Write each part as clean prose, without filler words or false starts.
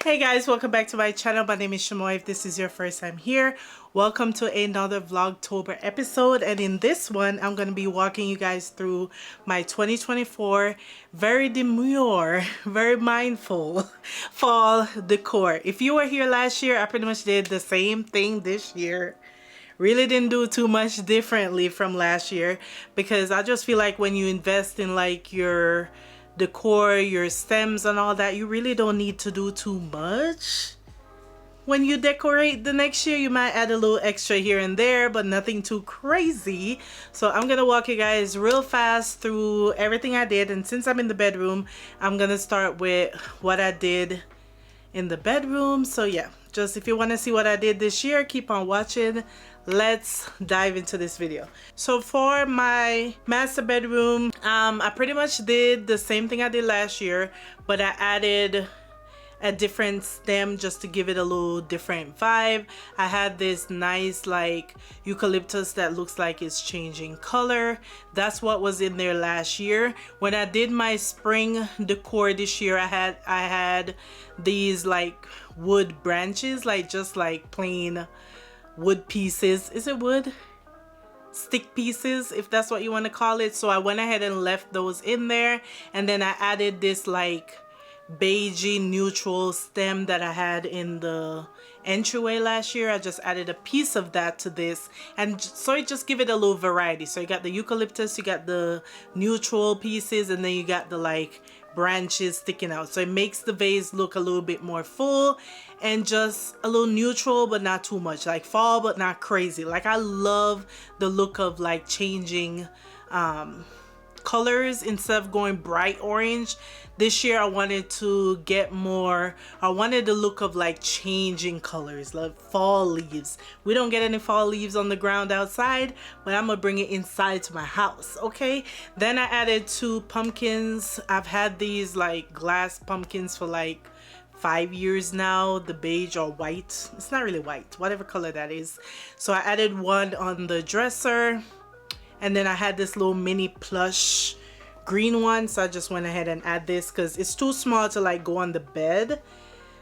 Hey guys, welcome back to my channel. My name is Shamoya. If this is your first time here, welcome to another Vlogtober episode. And in this one, I'm going to be walking you guys through my 2024 very demure, very mindful fall decor. If you were here last year, I pretty much did the same thing this year. Really didn't do too much differently from last year because I just feel like when you invest in like your decor, your stems and all that, you really don't need to do too much. When you decorate the next year, you might add a little extra here and there, but nothing too crazy. So I'm gonna walk you guys real fast through everything I did, and since I'm in the bedroom, I'm gonna start with what I did in the bedroom. So yeah, just if you want to see what I did this year, keep on watching. Let's dive into this video. So for my master bedroom, I pretty much did the same thing I did last year, but I added a different stem just to give it a little different vibe. I had this nice like eucalyptus that looks like it's changing color. That's what was in there last year. When I did my spring decor this year, I had these like wood branches, like just like plain wood pieces. Is it wood? Stick pieces, if that's what you want to call it. So I went ahead and left those in there, and then I added this like beigey neutral stem that I had in the entryway last year. I just added a piece of that to this, and so it just give it a little variety. So you got the eucalyptus, you got the neutral pieces, and then you got the like branches sticking out, so it makes the vase look a little bit more full and just a little neutral but not too much, like fall but not crazy. Like I love the look of like changing colors instead of going bright orange. This year I wanted to get more, I wanted the look of like changing colors, like fall leaves. We don't get any fall leaves on the ground outside, but I'm gonna bring it inside to my house. Okay, then I added 2 pumpkins. I've had these like glass pumpkins for like 5 years now, the beige or white. It's not really white, whatever color that is. So I added one on the dresser, and then I had this little mini plush green one, so I just went ahead and add this because it's too small to like go on the bed.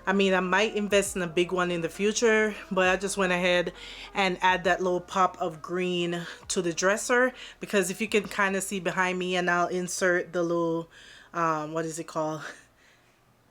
I mean, I might invest in a big one in the future, but I just went ahead and add that little pop of green to the dresser, because if you can kind of see behind me, and I'll insert the little what is it called,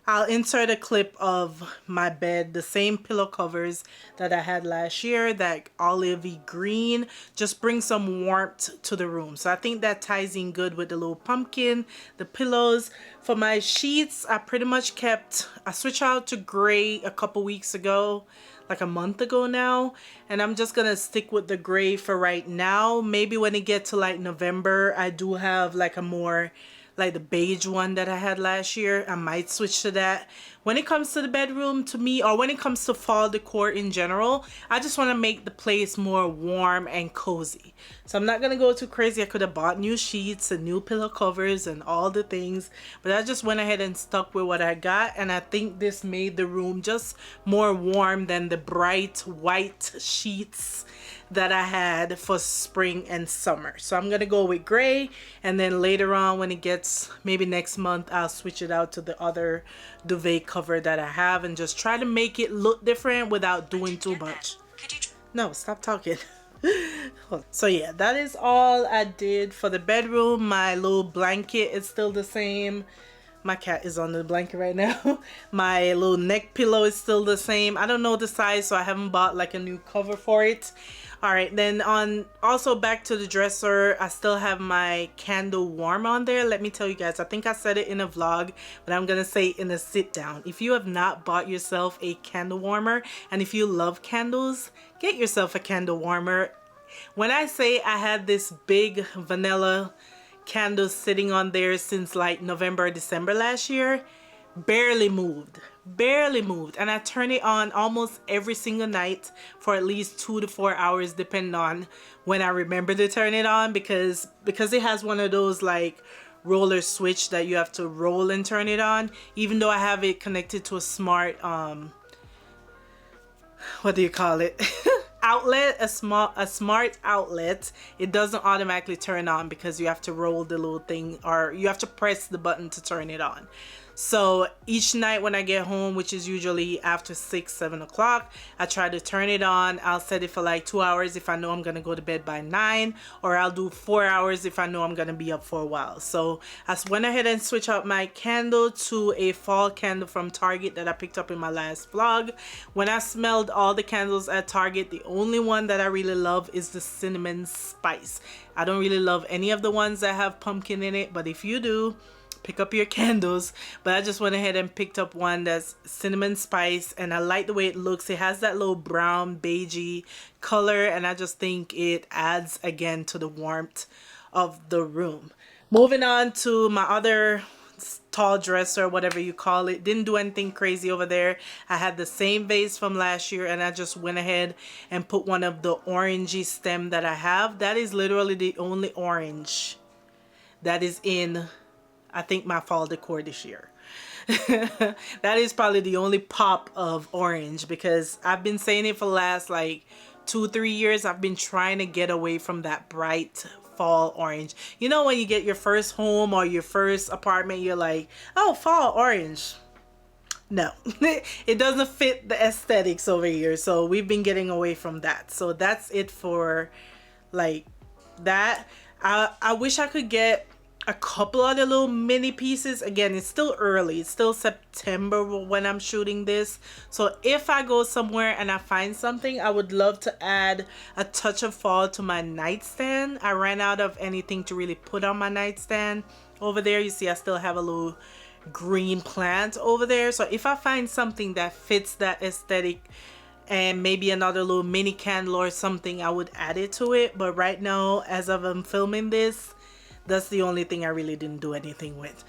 I'll insert a clip of my bed, the same pillow covers that I had last year, that olivey green, just bring some warmth to the room. So I think that ties in good with the little pumpkin, the pillows. For my sheets, I pretty much I switched out to gray a couple weeks ago, like a month ago now, and I'm just gonna stick with the gray for right now. Maybe when it gets to like November, I do have like a more like the beige one that I had last year, I might switch to that. When it comes to the bedroom, to me, or when it comes to fall decor in general, I just want to make the place more warm and cozy. So I'm not gonna go too crazy. I could have bought new sheets and new pillow covers and all the things, but I just went ahead and stuck with what I got, and I think this made the room just more warm than the bright white sheets that I had for spring and summer. So I'm gonna go with gray, and then later on when it gets maybe next month, I'll switch it out to the other duvet cover that I have and just try to make it look different without doing too much. No, stop talking. So yeah, that is all I did for the bedroom. My little blanket is still the same. My cat is on the blanket right now. My little neck pillow is still the same. I don't know the size, so I haven't bought like a new cover for it. All right, then also back to the dresser, I still have my candle warmer on there. Let me tell you guys, I think I said it in a vlog, but I'm gonna say it in a sit down. If you have not bought yourself a candle warmer, and if you love candles, get yourself a candle warmer. When I say I had this big vanilla candle sitting on there since like November or December last year, barely moved, and I turn it on almost every single night for at least 2 to 4 hours, depending on when I remember to turn it on, because it has one of those like roller switch that you have to roll and turn it on. Even though I have it connected to a smart what do you call it, outlet, a smart outlet, it doesn't automatically turn on because you have to roll the little thing, or you have to press the button to turn it on. So each night when I get home, which is usually after 6-7 o'clock, I try to turn it on. I'll set it for like 2 hours if I know I'm gonna go to bed by 9, or I'll do 4 hours if I know I'm gonna be up for a while. So I went ahead and switched out my candle to a fall candle from Target that I picked up in my last vlog. When I smelled all the candles at Target, the only one that I really love is the cinnamon spice. I don't really love any of the ones that have pumpkin in it, but if you do, pick up your candles. But I just went ahead and picked up one that's cinnamon spice, and I like the way it looks. It has that little brown beigey color, and I just think it adds again to the warmth of the room. Moving on to my other tall dresser, whatever you call it. Didn't do anything crazy over there. I had the same vase from last year, and I just went ahead and put one of the orangey stem that I have. That is literally the only orange that is in, I think, my fall decor this year. That is probably the only pop of orange, because I've been saying it for the last like 2-3 years. I've been trying to get away from that bright fall orange. You know, when you get your first home or your first apartment, you're like, oh, fall orange. No, it doesn't fit the aesthetics over here. So we've been getting away from that. So that's it for like that. I wish I could get a couple other little mini pieces. Again, it's still early. It's still September when I'm shooting this. So if I go somewhere and I find something, I would love to add a touch of fall to my nightstand. I ran out of anything to really put on my nightstand over there. You see, I still have a little green plant over there. So if I find something that fits that aesthetic and maybe another little mini candle or something, I would add it to it. But right now, as of I'm filming this, that's the only thing I really didn't do anything with.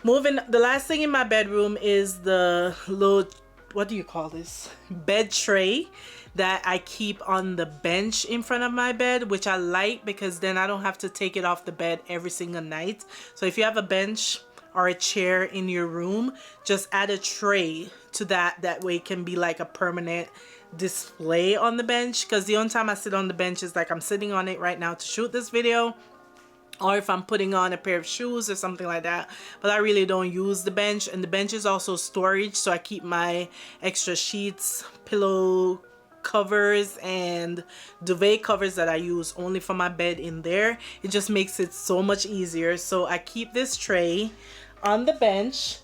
The last thing in my bedroom is the little, what do you call this? Bed tray that I keep on the bench in front of my bed, which I like because then I don't have to take it off the bed every single night. So if you have a bench or a chair in your room, just add a tray to that. That way it can be like a permanent display on the bench, because the only time I sit on the bench is like I'm sitting on it right now to shoot this video, or if I'm putting on a pair of shoes or something like that. But I really don't use the bench, and the bench is also storage, so I keep my extra sheets, pillow covers, and duvet covers that I use only for my bed in there. It just makes it so much easier. So I keep this tray on the bench,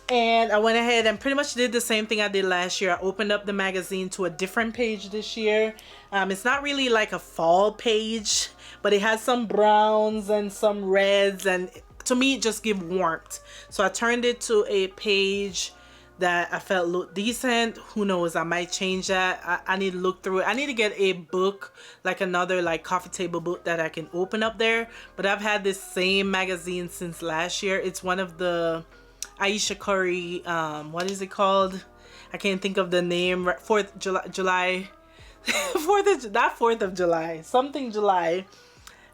and I went ahead and pretty much did the same thing I did last year. I opened up the magazine to a different page this year. It's not really like a fall page, but it has some browns and some reds, and to me it just gives warmth. So I turned it to a page that I felt looked decent. Who knows, I might change that. I need to look through it. I need to get a book, like another like coffee table book that I can open up there. But I've had this same magazine since last year. It's one of the Aisha Curry, what is it called? I can't think of the name. 4th of July, not 4th of July, something July,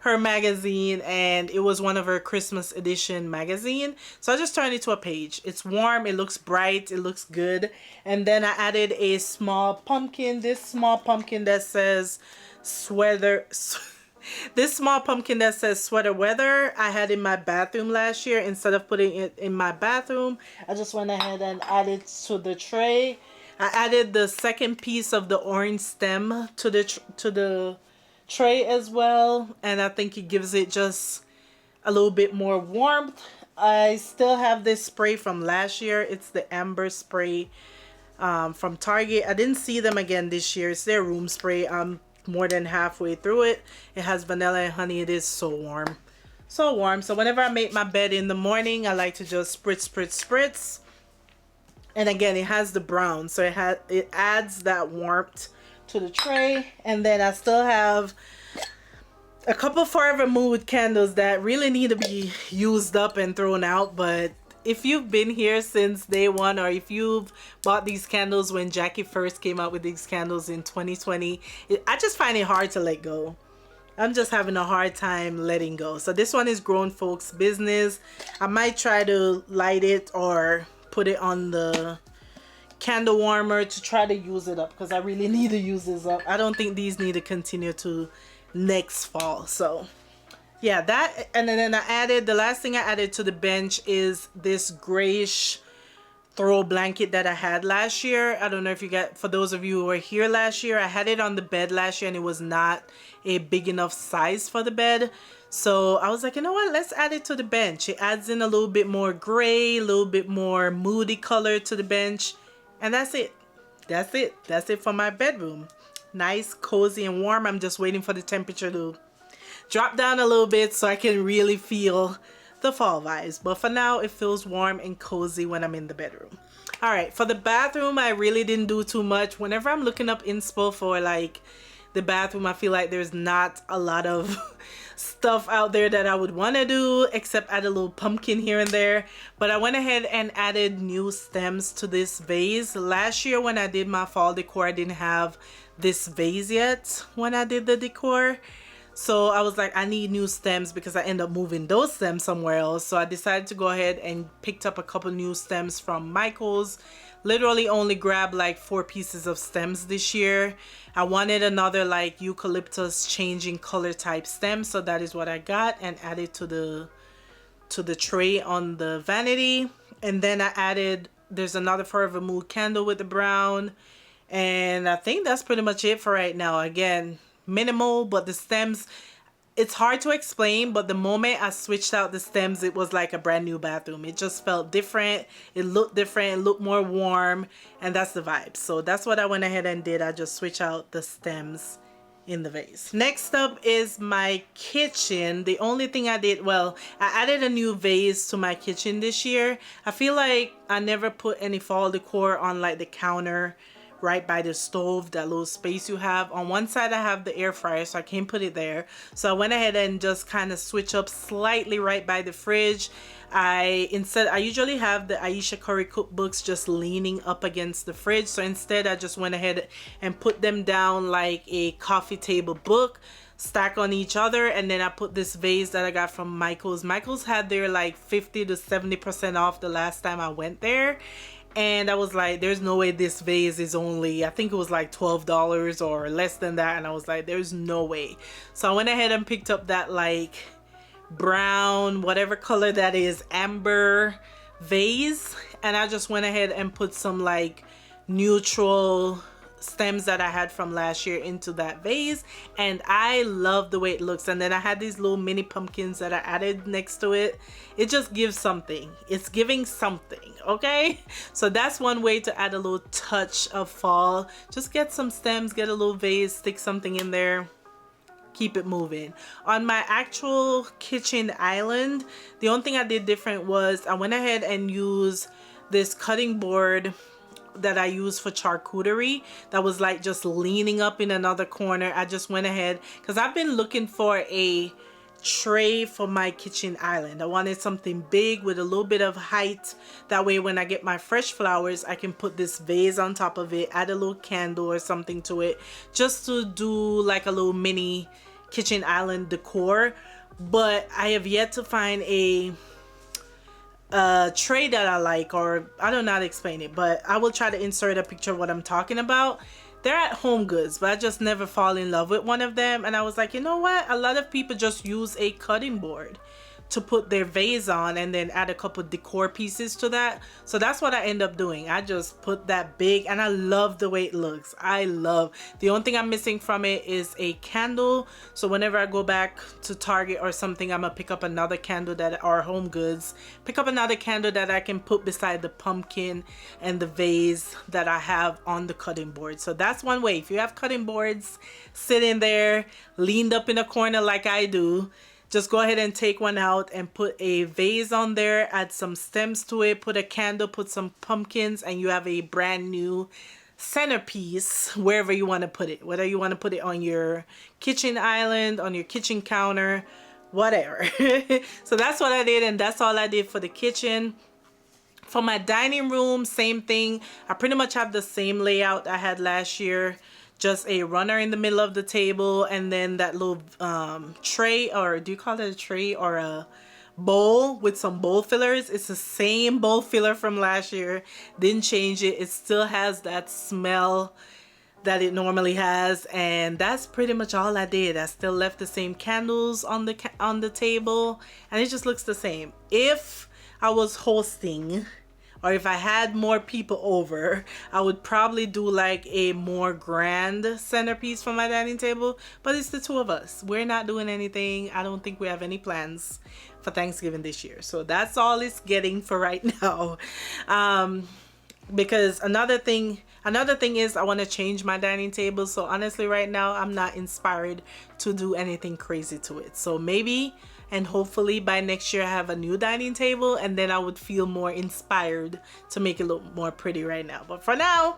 her magazine, and it was one of her Christmas edition magazine. So I just turned it to a page. It's warm, it looks bright, it looks good. And then I added a small pumpkin, this small pumpkin that says sweater. This small pumpkin that says sweater weather, I had in my bathroom last year. Instead of putting it in my bathroom, I just went ahead and added to the tray. I added the second piece of the orange stem to the tray as well, and I think it gives it just a little bit more warmth. I still have this spray from last year. It's the amber spray from Target. I didn't see them again this year. It's their room spray. More than halfway through it. It has vanilla and honey. It is so warm, so warm. So whenever I make my bed in the morning, I like to just spritz. And again, it has the brown, so it adds that warmth to the tray. And then I still have a couple Forever Mood candles that really need to be used up and thrown out. But if you've been here since day one, or if you've bought these candles when Jackie first came out with these candles in 2020, I just find it hard to let go. I'm just having a hard time letting go. So this one is Grown Folks Business. I might try to light it or put it on the candle warmer to try to use it up, because I really need to use this up. I don't think these need to continue to next fall. So yeah, that. And then I added, the last thing I added to the bench is this grayish throw blanket that I had last year. I don't know if you got, for those of you who were here last year, I had it on the bed last year and it was not a big enough size for the bed. So I was like, you know what, let's add it to the bench. It adds in a little bit more gray, a little bit more moody color to the bench. And that's it. That's it. That's it for my bedroom. Nice, cozy, and warm. I'm just waiting for the temperature to drop down a little bit so I can really feel the fall vibes. But for now, it feels warm and cozy when I'm in the bedroom. All right, for the bathroom, I really didn't do too much. Whenever I'm looking up inspo for like the bathroom, I feel like there's not a lot of stuff out there that I would want to do, except add a little pumpkin here and there. But I went ahead and added new stems to this vase. Last year when I did my fall decor, I didn't have this vase yet when I did the decor. So I was like, I need new stems because I end up moving those stems somewhere else. So I decided to go ahead and picked up a couple new stems from Michael's. Literally only grabbed like 4 pieces of stems this year. I wanted another like eucalyptus changing color type stem, so that is what I got and added to the tray on the vanity. And then I added, there's another Forever Mood candle with the brown, and I think that's pretty much it for right now. Again, minimal, but the stems, it's hard to explain, but the moment I switched out the stems, it was like a brand new bathroom. It just felt different. It looked different. It looked more warm, and that's the vibe. So that's what I went ahead and did. I just switched out the stems in the vase. Next up is my kitchen. The only thing I did, well, I added a new vase to my kitchen this year. I feel like I never put any fall decor on like the counter right by the stove, that little space you have. On one side I have the air fryer, so I can't put it there. So I went ahead and just kind of switch up slightly right by the fridge. I usually have the Aisha Curry cookbooks just leaning up against the fridge. So instead I just went ahead and put them down like a coffee table book, stack on each other. And then I put this vase that I got from Michael's. Michael's had their like 50 to 70% off the last time I went there. And I was like, there's no way this vase is only, I think it was like $12 or less than that. And I was like, there's no way. So I went ahead and picked up that like brown, whatever color that is, amber vase. And I just went ahead and put some like neutral stems that I had from last year into that vase, and I love the way it looks. And then I had these little mini pumpkins that I added next to it. It just gives something. It's giving something, okay? So that's one way to add a little touch of fall. Just get some stems, get a little vase, stick something in there, keep it moving. On my actual kitchen island, the only thing I did different was I went ahead and used this cutting board that I use for charcuterie that was like just leaning up in another corner. I just went ahead because I've been looking for a tray for my kitchen island. I wanted something big with a little bit of height. That way when I get my fresh flowers, I can put this vase on top of it, add a little candle or something to it, just to do like a little mini kitchen island decor. But I have yet to find a tray that I like, or I don't know how to explain it, but I will try to insert a picture of what I'm talking about. They're at Home Goods, but I just never fall in love with one of them. And I was like, you know what, a lot of people just use a cutting board to put their vase on and then add a couple decor pieces to that. So that's what I end up doing. I just put that big, and I love the way it looks. I love, the only thing I'm missing from it is a candle. So whenever I go back to Target or something, I'm gonna pick up another candle that, or Home Goods, pick up another candle that I can put beside the pumpkin and the vase that I have on the cutting board. So that's one way. If you have cutting boards sitting there leaned up in a corner like I do, just go ahead and take one out and put a vase on there, add some stems to it, put a candle, put some pumpkins, and you have a brand new centerpiece wherever you want to put it. Whether you want to put it on your kitchen island, on your kitchen counter, whatever. So that's what I did, and that's all I did for the kitchen. For my dining room, same thing. I pretty much have the same layout I had last year. Just a runner in the middle of the table, and then that little tray, or do you call it a tray or a bowl with some bowl fillers? It's the same bowl filler from last year. Didn't change it. It still has that smell that it normally has, and that's pretty much all I did. I still left the same candles on the table, and it just looks the same. If I was hosting or if I had more people over, I would probably do like a more grand centerpiece for my dining table. But it's the two of us. We're not doing anything. I don't think we have any plans for Thanksgiving this year. So that's all it's getting for right now. Because another thing is I want to change my dining table. So honestly, right now I'm not inspired to do anything crazy to it. So maybe and hopefully by next year I have a new dining table, and then I would feel more inspired to make it look more pretty right now. But for now,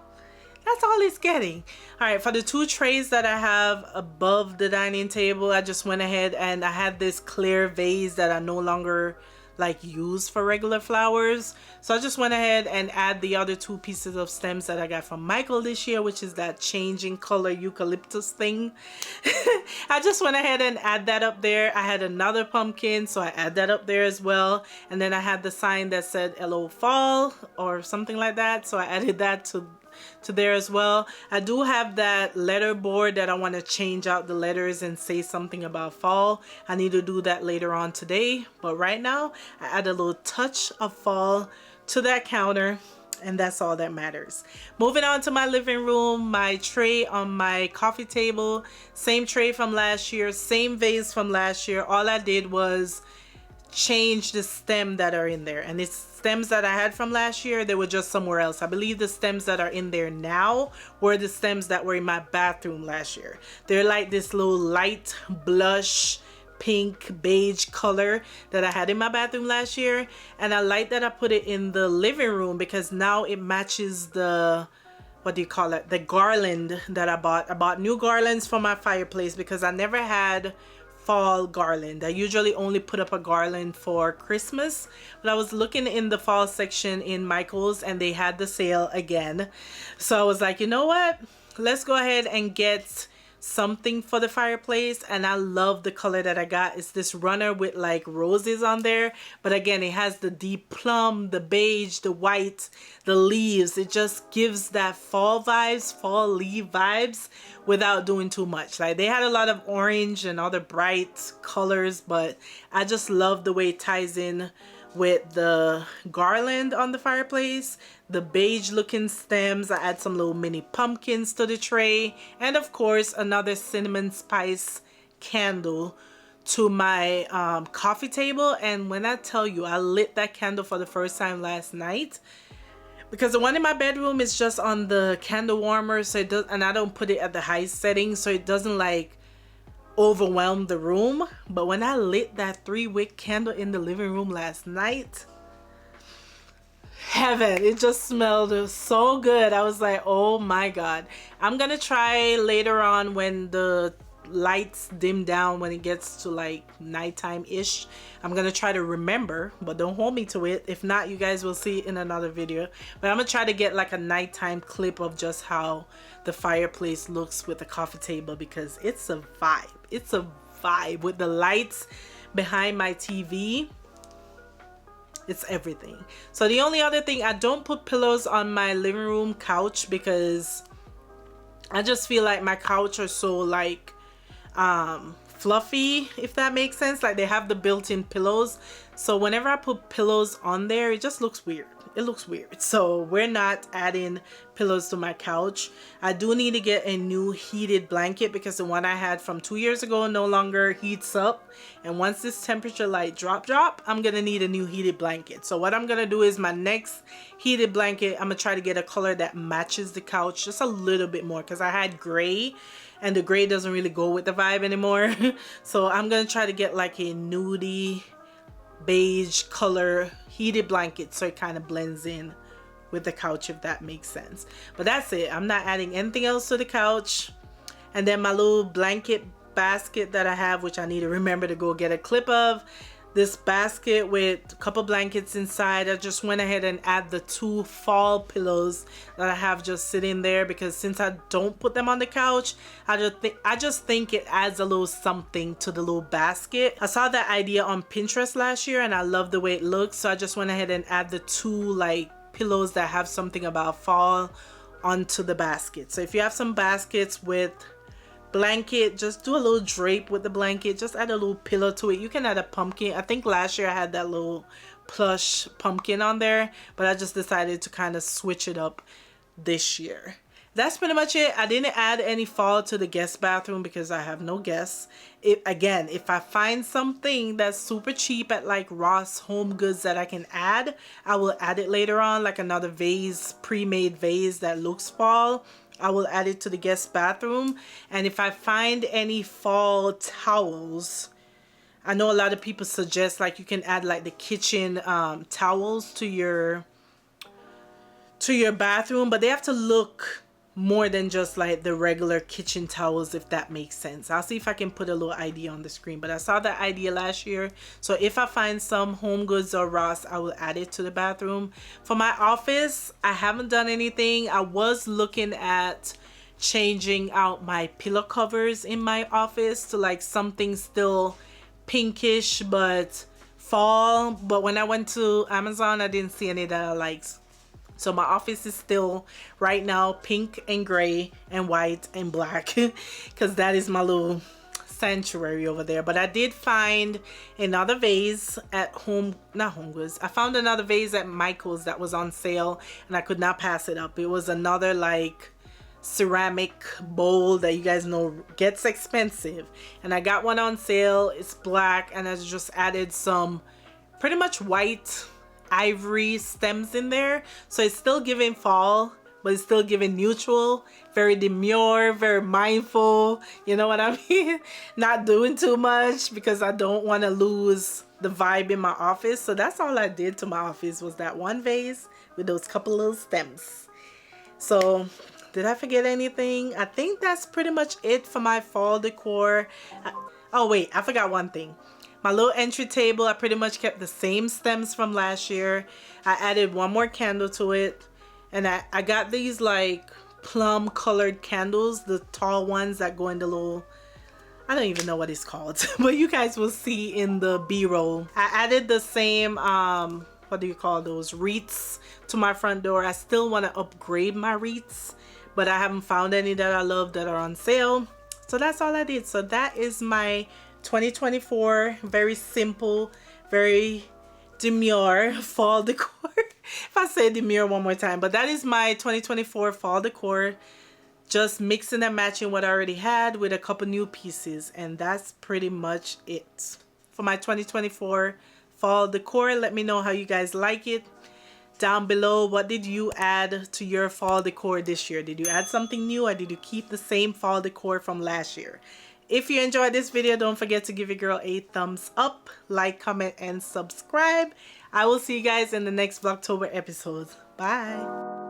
that's all it's getting. All right, for the 2 trays that I have above the dining table, I just went ahead and I had this clear vase that I no longer like use for regular flowers. So I just went ahead and add the other 2 pieces of stems that I got from Michael this year, which is that changing color eucalyptus thing. I just went ahead and add that up there. I had another pumpkin, so I add that up there as well. And then I had the sign that said "Hello Fall" or something like that, so I added that to there as well. I do have that letter board that I want to change out the letters and say something about fall. I need to do that later on today, but right now I add a little touch of fall to that counter, and that's all that matters. Moving on to my living room, my tray on my coffee table, same tray from last year, same vase from last year. All I did was change the stem that are in there, and it's stems that I had from last year. They were just somewhere else. I believe the stems that are in there now were the stems that were in my bathroom last year. They're like this little light blush pink beige color that I had in my bathroom last year, and I like that I put it in the living room because now it matches the, what do you call it, the garland that I bought. I bought new garlands for my fireplace because I never had fall garland. I usually only put up a garland for Christmas, but I was looking in the fall section in Michael's and they had the sale again. So I was like, you know what? Let's go ahead and get something for the fireplace, and I love the color that I got. It's this runner with like roses on there, but again it has the deep plum, the beige, the white, the leaves. It just gives that fall vibes, fall leaf vibes without doing too much. Like they had a lot of orange and other bright colors, but I just love the way it ties in with the garland on the fireplace, the beige looking stems. I add some little mini pumpkins to the tray, and of course another cinnamon spice candle to my coffee table. And when I tell you, I lit that candle for the first time last night, because the one in my bedroom is just on the candle warmer, so it does, and I don't put it at the highest setting so it doesn't like overwhelm the room. But when I lit that 3-wick candle in the living room last night, heaven, it just smelled so good. I was like, oh my god. I'm gonna try later on when the lights dim down, when it gets to like nighttime ish. I'm gonna try to remember, but don't hold me to it. If not, you guys will see it in another video. But I'm gonna try to get like a nighttime clip of just how the fireplace looks with the coffee table, because it's a vibe. It's a vibe with the lights behind my TV. It's everything. So the only other thing, I don't put pillows on my living room couch because I just feel like my couch are so like fluffy, if that makes sense. Like they have the built-in pillows, so whenever I put pillows on there, it just looks weird. It looks weird. So we're not adding pillows to my couch. I do need to get a new heated blanket because the one I had from 2 years ago no longer heats up, and once this temperature like drop, I'm gonna need a new heated blanket. So what I'm gonna do is my next heated blanket, I'm gonna try to get a color that matches the couch just a little bit more, because I had gray and the gray doesn't really go with the vibe anymore. So I'm gonna try to get like a nudie beige color heated blanket so it kind of blends in with the couch, if that makes sense. But that's it. I'm not adding anything else to the couch. And then my little blanket basket that I have, which I need to remember to go get a clip of. This basket with a couple blankets inside. I just went ahead and add the 2 fall pillows that I have just sitting there, because since I don't put them on the couch, I just think it adds a little something to the little basket. I saw that idea on Pinterest last year and I love the way it looks, so I just went ahead and add the 2 like pillows that have something about fall onto the basket. So if you have some baskets with blanket, just do a little drape with the blanket, just add a little pillow to it. You can add a pumpkin. I think last year I had that little plush pumpkin on there, but I just decided to kind of switch it up this year. That's pretty much it. I didn't add any fall to the guest bathroom because I have no guests. Again, if I find something that's super cheap at like Ross Home Goods that I can add, I will add it later on, like another vase, pre-made vase that looks fall. I will add it to the guest bathroom. And if I find any fall towels, I know a lot of people suggest like you can add like the kitchen towels to your bathroom, but they have to look more than just like the regular kitchen towels, if that makes sense. I'll see if I can put a little idea on the screen, but I saw that idea last year, so if I find some Home Goods or Ross, I will add it to the bathroom. For my office, I haven't done anything. I was looking at changing out my pillow covers in my office to like something still pinkish but fall, but when I went to Amazon, I didn't see any that I liked. So my office is still right now pink and gray and white and black because that is my little sanctuary over there. But I did find another vase at not Home Goods. I found another vase at Michael's that was on sale and I could not pass it up. It was another like ceramic bowl that you guys know gets expensive, and I got one on sale. It's black and I just added some pretty much white ivory stems in there, so it's still giving fall but it's still giving neutral, very demure, very mindful, you know what I mean? Not doing too much because I don't want to lose the vibe in my office. So that's all I did to my office, was that one vase with those couple little stems. So did I forget anything? I think that's pretty much it for my fall decor. Oh wait, I forgot one thing. My little entry table, I pretty much kept the same stems from last year. I added one more candle to it. And I got these like plum colored candles, the tall ones that go in the little, I don't even know what it's called, but you guys will see in the B-roll. I added the same, what do you call those, wreaths to my front door. I still want to upgrade my wreaths, but I haven't found any that I love that are on sale. So that's all I did. So that is my 2024 very simple, very demure fall decor. If I say demure one more time, but that is my 2024 fall decor, just mixing and matching what I already had with a couple new pieces, and that's pretty much it for my 2024 fall decor. Let me know how you guys like it down below. What did you add to your fall decor this year? Did you add something new, or did you keep the same fall decor from last year? If you enjoyed this video, don't forget to give your girl a thumbs up, like, comment, and subscribe. I will see you guys in the next Vlogtober episode. Bye.